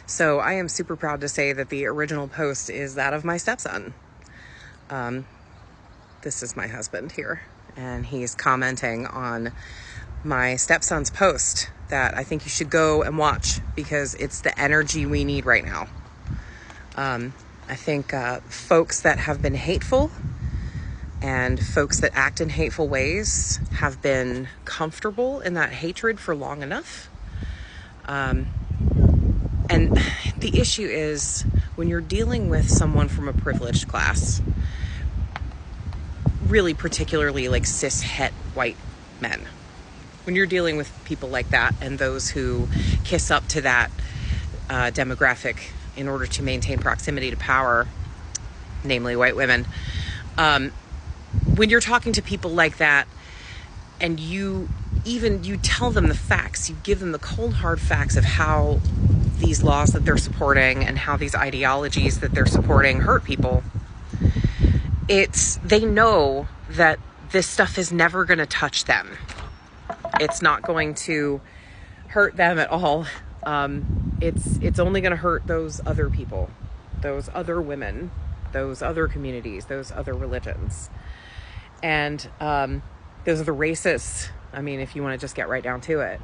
So I am super proud to say that the original post is that of my stepson. This is my husband here, and he's commenting on my stepson's post that I think you should go and watch because it's the energy we need right now. I think folks that have been hateful and folks that act in hateful ways have been comfortable in that hatred for long enough. And the issue is when you're dealing with someone from a privileged class, really particularly like cis het white men, when you're dealing with people like that and those who kiss up to that demographic in order to maintain proximity to power, namely white women, when you're talking to people like that and you tell them the facts, you give them the cold hard facts of how these laws that they're supporting and how these ideologies that they're supporting hurt people, they know that this stuff is never going to touch them. It's not going to hurt them at all. It's only going to hurt those other people, those other women, those other communities, those other religions. And those are the racists. I mean, if you want to just get right down to it,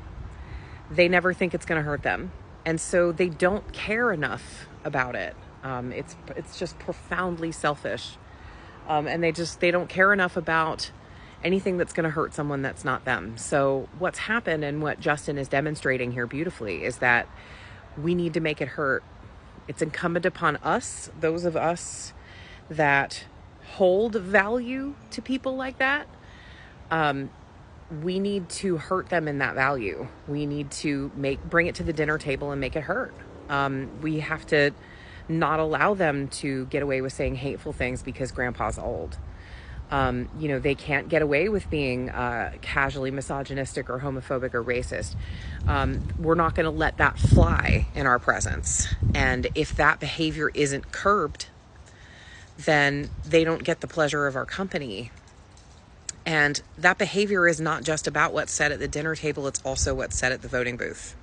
they never think it's going to hurt them. And so they don't care enough about it. It's just profoundly selfish. And they don't care enough about anything that's going to hurt someone that's not them. So what's happened and what Justin is demonstrating here beautifully is that we need to make it hurt. It's incumbent upon us, those of us that hold value to people like that. We need to hurt them in that value. We need to bring it to the dinner table and make it hurt. We have to not allow them to get away with saying hateful things because grandpa's old. They can't get away with being casually misogynistic or homophobic or racist. We're not going to let that fly in our presence. And if that behavior isn't curbed, then they don't get the pleasure of our company. And that behavior is not just about what's said at the dinner table, it's also what's said at the voting booth.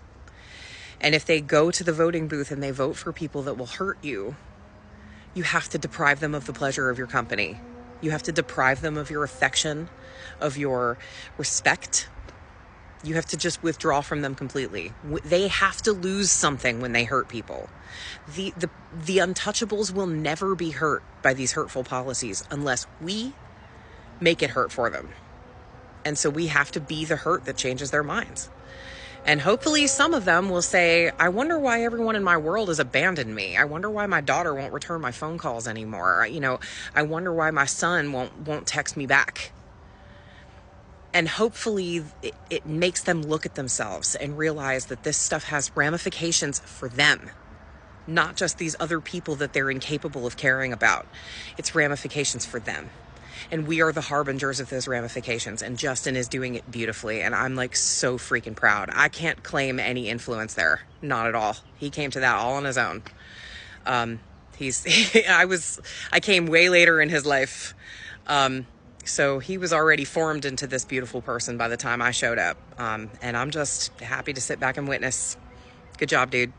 And if they go to the voting booth and they vote for people that will hurt you, you have to deprive them of the pleasure of your company. You have to deprive them of your affection, of your respect. You have to just withdraw from them completely. They have to lose something when they hurt people. The untouchables will never be hurt by these hurtful policies unless we make it hurt for them. And so we have to be the hurt that changes their minds. And hopefully some of them will say, I wonder why everyone in my world has abandoned me. I wonder why my daughter won't return my phone calls anymore. I wonder why my son won't text me back. And hopefully it makes them look at themselves and realize that this stuff has ramifications for them, not just these other people that they're incapable of caring about. It's ramifications for them. And we are the harbingers of those ramifications. And Justin is doing it beautifully. And I'm like so freaking proud. I can't claim any influence there. Not at all. He came to that all on his own. I came way later in his life. So he was already formed into this beautiful person by the time I showed up. And I'm just happy to sit back and witness. Good job, dude.